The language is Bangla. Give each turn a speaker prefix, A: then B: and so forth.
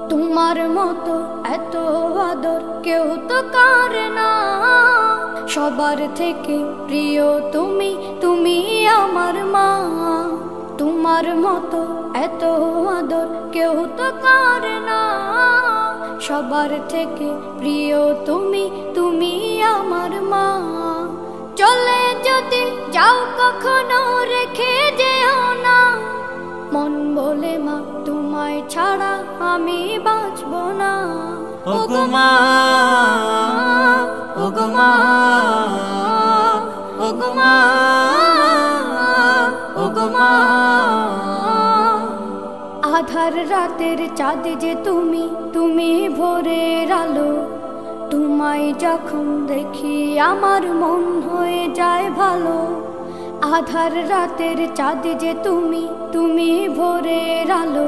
A: তোমার মতো এত আদর কেউ তো করে না। সবার থেকে প্রিয় তুমি, তুমি আমার মা। তোমার মতো এত আদর কেউ তো করে না। সবার থেকে প্রিয় তুমি, তুমি আমার মা। চলে যদি যাও কখনো রেখে যেও না। মন বলে মা তোমায় ছাড়া আমি বাঁচব না।
B: ওগো মা, ওগো মা, ওগো মা, ওগো মা।
A: আধার রাতের চাঁদ যে তুমি, তুমি ভোরের আলো। তোমায় যখন দেখি আমার মন হয়ে যায় ভালো। আধার রাতের চাঁদ যে তুমি, তুমি ভোরের আলো।